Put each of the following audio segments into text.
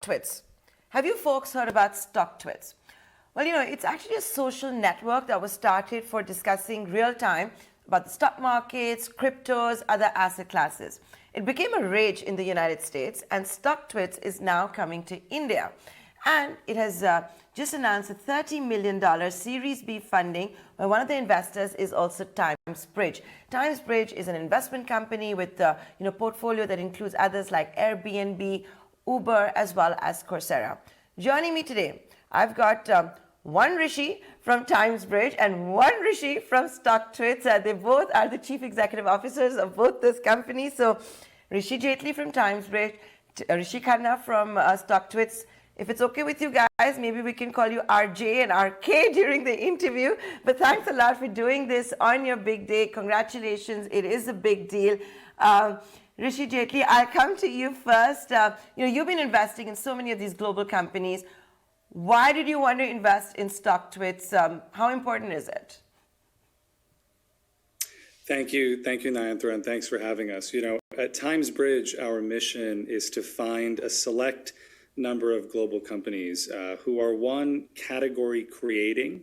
Stocktwits. Have you folks heard about Stocktwits? Well, it's actually a social network that was started for discussing real time about the stock markets, cryptos, other asset classes. It became a rage in the United States, and Stocktwits is now coming to India. And it has just announced a $30 million Series B funding, where one of the investors is also Times Bridge. Times Bridge is an investment company with a portfolio that includes others like Airbnb, Uber, as well as Coursera. Joining me today, I've got one Rishi from Times Bridge and one Rishi from Stocktwits. They both are the chief executive officers of both those companies. So Rishi Jaitley from Times Bridge, Rishi Khanna from Stocktwits. If it's okay with you guys, maybe we can call you RJ and RK during the interview. But thanks a lot for doing this on your big day. Congratulations. It is a big deal. Rishi Jaitley, I'll come to you first. You've been investing in so many of these global companies. Why did you want to invest in Stocktwits? How important is it? Thank you, Nayantara, and thanks for having us. At Times Bridge, our mission is to find a select number of global companies who are, one, category creating,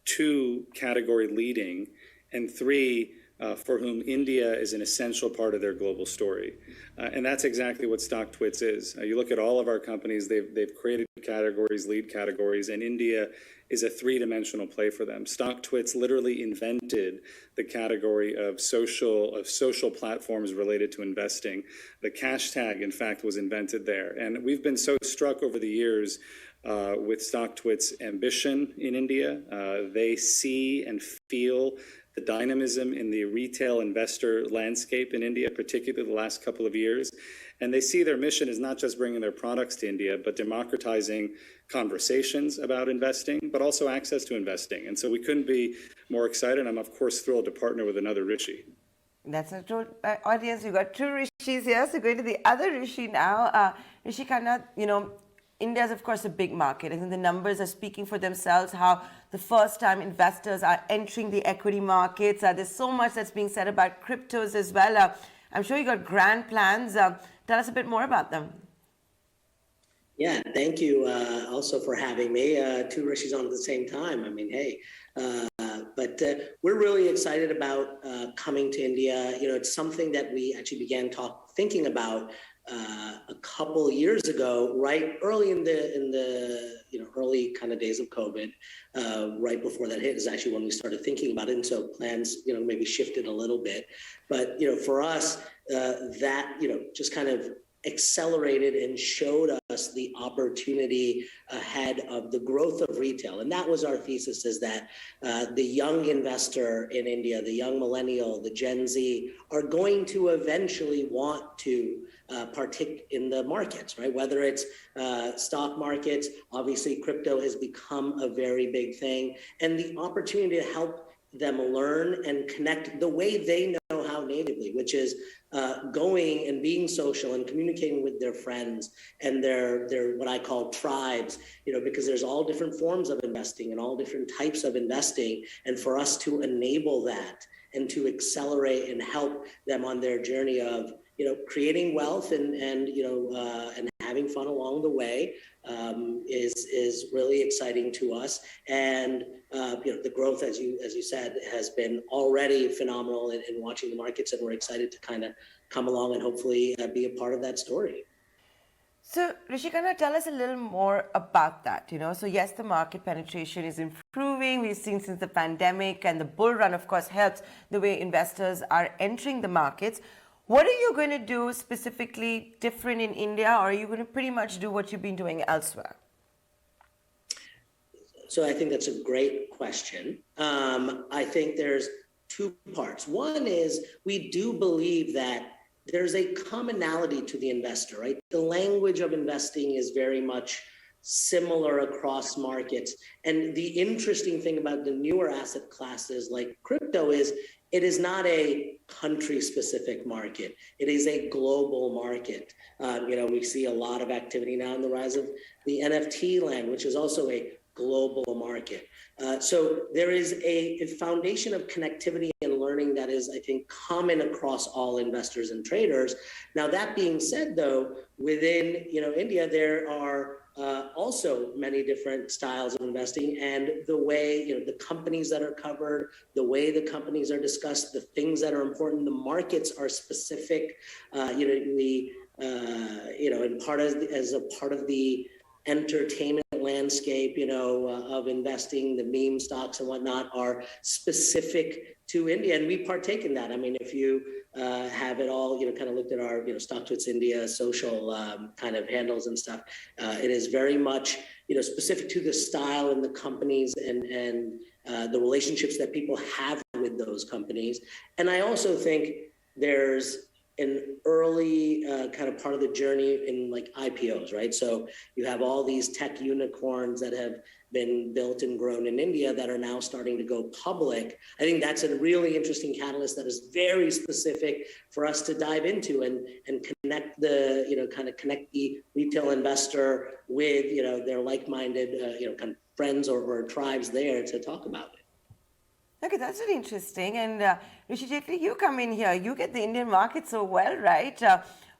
two, category leading, and three, for whom India is an essential part of their global story. And that's exactly what Stocktwits is. You look at all of our companies, they've created categories, lead categories, and India is a three-dimensional play for them. Stocktwits literally invented the category of social platforms related to investing. The cash tag, in fact, was invented there. And we've been so struck over the years with Stocktwits' ambition in India. They see and feel the dynamism in the retail investor landscape in India, particularly the last couple of years. And they see their mission is not just bringing their products to India, but democratizing conversations about investing, but also access to investing. And so we couldn't be more excited. I'm, of course, thrilled to partner with another Rishi. That's a true audience. We've got two Rishis here. So going to the other Rishi now. Rishi Khanna, India is, of course, a big market. I think the numbers are speaking for themselves, how the first-time investors are entering the equity markets. There's so much that's being said about cryptos as well. I'm sure you got grand plans. Tell us a bit more about them. Yeah, thank you also for having me. Two Rishis on at the same time. I mean, hey. But we're really excited about coming to India. It's something that we actually began thinking about a couple years ago, right early in the early kind of days of COVID, right before that hit is actually when we started thinking about it. And so plans, maybe shifted a little bit. But, for us, that, just kind of accelerated and showed us the opportunity ahead of the growth of retail. And that was our thesis, is that the young investor in India, the young millennial, the Gen Z, are going to eventually want to partake in the markets, right? Whether it's stock markets, obviously crypto has become a very big thing, and the opportunity to help them learn and connect the way they know how natively, which is going and being social and communicating with their friends and their what I call tribes, because there's all different forms of investing and all different types of investing. And for us to enable that and to accelerate and help them on their journey of, creating wealth and having fun along the way is really exciting to us. And the growth, as you said, has been already phenomenal in watching the markets, and we're excited to kind of come along and hopefully be a part of that story. So, Rishi, tell us a little more about that. So yes, the market penetration is improving. We've seen since the pandemic, and the bull run, of course, helps the way investors are entering the markets. What are you going to do specifically different in India, or are you going to pretty much do what you've been doing elsewhere? So I think that's a great question. I think there's two parts. One is we do believe that there's a commonality to the investor, right? The language of investing is very much similar across markets. And the interesting thing about the newer asset classes like crypto is it is not a country-specific market. It is a global market. We see a lot of activity now in the rise of the NFT land, which is also a global market. So there is a foundation of connectivity and learning learning that is, I think, common across all investors and traders. Now, that being said, though, within India, there are also many different styles of investing, and the way the companies that are covered, the way the companies are discussed, the things that are important, the markets are specific. As a part of the entertainment landscape, of investing, the meme stocks and whatnot are specific to India, and we partake in that. I mean, if you have it all, kind of looked at our, Stocktwits India social kind of handles and stuff, it is very much, specific to the style and the companies and the relationships that people have with those companies. And I also think there's an early kind of part of the journey in like IPOs, right? So you have all these tech unicorns that have been built and grown in India that are now starting to go public. I think that's a really interesting catalyst that is very specific for us to dive into and connect the, connect the retail investor with, their like-minded, kind of friends or tribes there to talk about it. Okay, that's really interesting. And Rishi Jaitley, you come in here, you get the Indian market so well, right?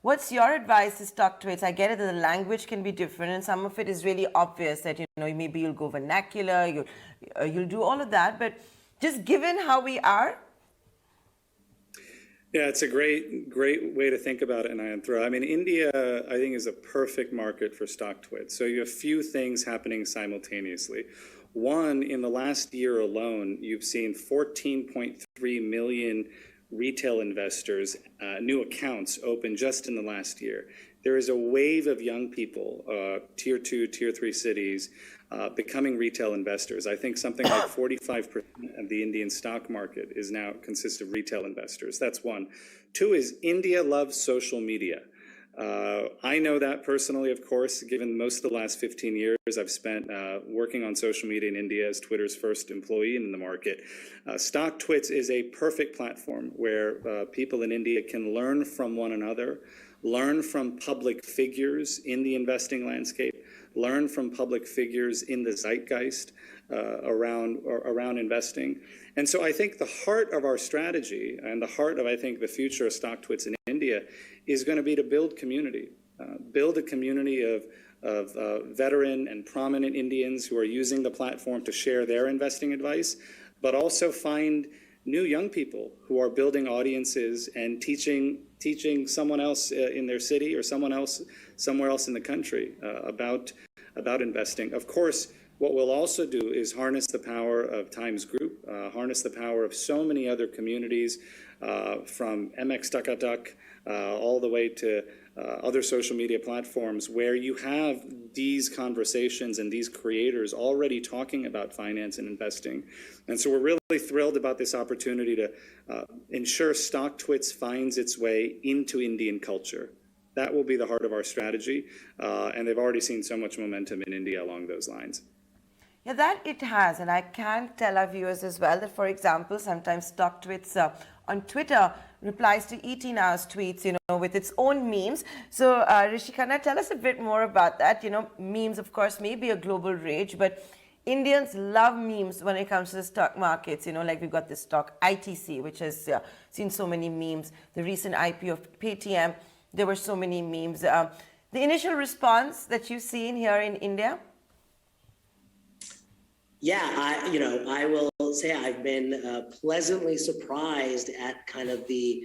What's your advice to Stocktwits? I get it that the language can be different, and some of it is really obvious that, maybe you'll go vernacular, you'll do all of that. But just given how we are. Yeah, it's a great way to think about it, Nayantara. I mean, India, I think, is a perfect market for Stocktwits. So you have a few things happening simultaneously. One, in the last year alone, you've seen 14.3 million retail investors, new accounts open just in the last year. There is a wave of young people, tier 2, tier 3 cities, becoming retail investors. I think something like 45% of the Indian stock market is now consists of retail investors. That's one. Two is India loves social media. I know that personally, of course, given most of the last 15 years I've spent working on social media in India as Twitter's first employee in the market. Stocktwits is a perfect platform where people in India can learn from one another, learn from public figures in the investing landscape, learn from public figures in the zeitgeist around investing. And so I think the heart of our strategy and the heart of, I think, the future of Stocktwits in India is going to be to build community, build a community of veteran and prominent Indians who are using the platform to share their investing advice, but also find new young people who are building audiences and teaching someone else in their city or someone else somewhere else in the country about investing. Of course, what we'll also do is harness the power of Times Group, harness the power of so many other communities, from MX Duck all the way to other social media platforms where you have these conversations and these creators already talking about finance and investing. And so we're really thrilled about this opportunity to ensure Stocktwits finds its way into Indian culture. That will be the heart of our strategy, and they've already seen so much momentum in India along those lines. Yeah, that it has, and I can tell our viewers as well that, for example, sometimes Stocktwits on Twitter replies to ET Now's tweets, with its own memes. So, Rishi, can I tell us a bit more about that? Memes, of course, may be a global rage, but Indians love memes when it comes to the stock markets. Like we've got the stock ITC, which has seen so many memes. The recent IPO of Paytm, there were so many memes. The initial response that you've seen here in India? Yeah, I will say I've been pleasantly surprised at kind of the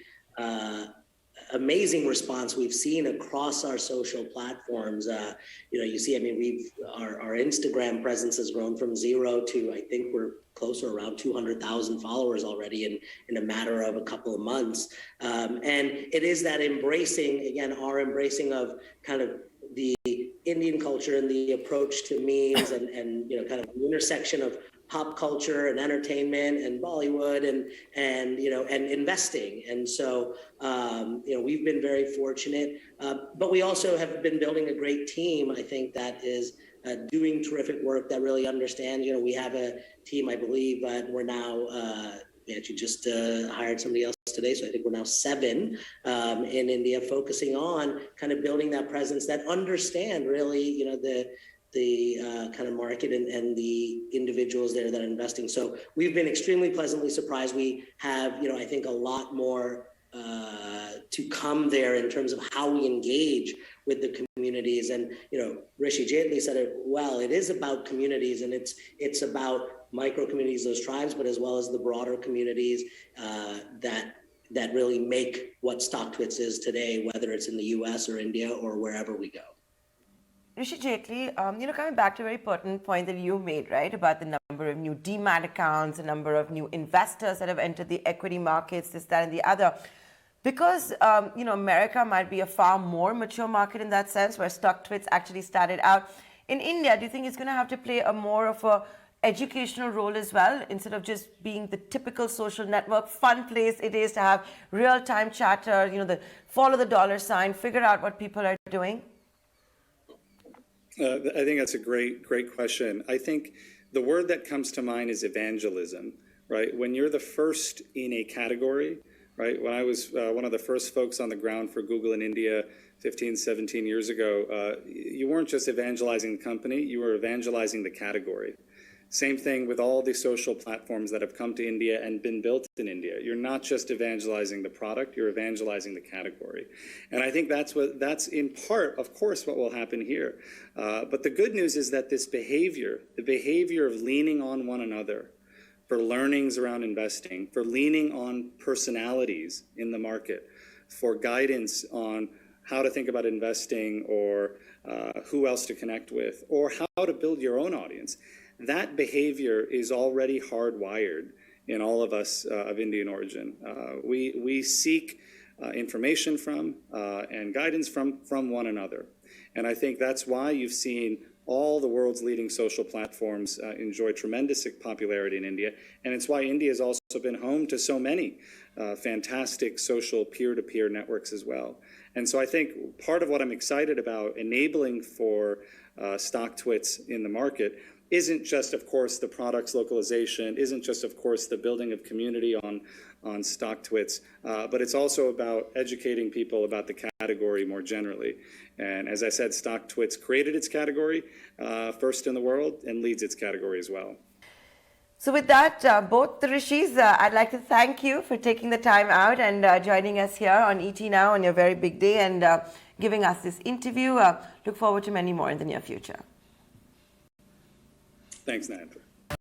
amazing response we've seen across our social platforms. You see, our Instagram presence has grown from 0 to, I think we're closer around 200,000 followers already in a matter of a couple of months. And it is that our embracing of kind of the Indian culture and the approach to memes and kind of the intersection of pop culture and entertainment and Bollywood and investing. And so, we've been very fortunate, but we also have been building a great team, I think, that is doing terrific work that really understands. We have a team, I believe, we're now, we actually just hired somebody else today, so I think we're now 7 in India, focusing on kind of building that presence that understand really, the kind of market and the individuals there that are investing. So we've been extremely pleasantly surprised. We have, I think a lot more to come there in terms of how we engage with the communities. And, Rishi Jaitley said it well, it is about communities, and it's about micro communities, those tribes, but as well as the broader communities that really make what Stocktwits is today, whether it's in the US or India or wherever we go. Rishi Jaitley, coming back to a very pertinent point that you made, right, about the number of new demat accounts, the number of new investors that have entered the equity markets, this, that, and the other. Because, America might be a far more mature market in that sense, where Stocktwits actually started out. In India, do you think it's going to have to play a more of a educational role as well, instead of just being the typical social network, fun place it is to have real-time chatter, follow the dollar sign, figure out what people are doing? I think that's a great question. I think the word that comes to mind is evangelism, right? When you're the first in a category, right? When I was one of the first folks on the ground for Google in India 15, 17 years ago, you weren't just evangelizing the company, you were evangelizing the category. Same thing with all the social platforms that have come to India and been built in India. You're not just evangelizing the product, you're evangelizing the category. And I think that's in part, of course, what will happen here. But the good news is that this behavior, the behavior of leaning on one another for learnings around investing, for leaning on personalities in the market, for guidance on how to think about investing or who else to connect with, or how to build your own audience. That behavior is already hardwired in all of us of Indian origin. We seek information from and guidance from one another. And I think that's why you've seen all the world's leading social platforms enjoy tremendous popularity in India. And it's why India has also been home to so many fantastic social peer-to-peer networks as well. And so I think part of what I'm excited about enabling for Stocktwits in the market isn't just, of course, the product's localization, isn't just, of course, the building of community on Stocktwits, but it's also about educating people about the category more generally. And as I said, Stocktwits created its category first in the world and leads its category as well. So with that, both the Rishis, I'd like to thank you for taking the time out and joining us here on ET Now on your very big day and giving us this interview. Look forward to many more in the near future. Thanks, Nayantara.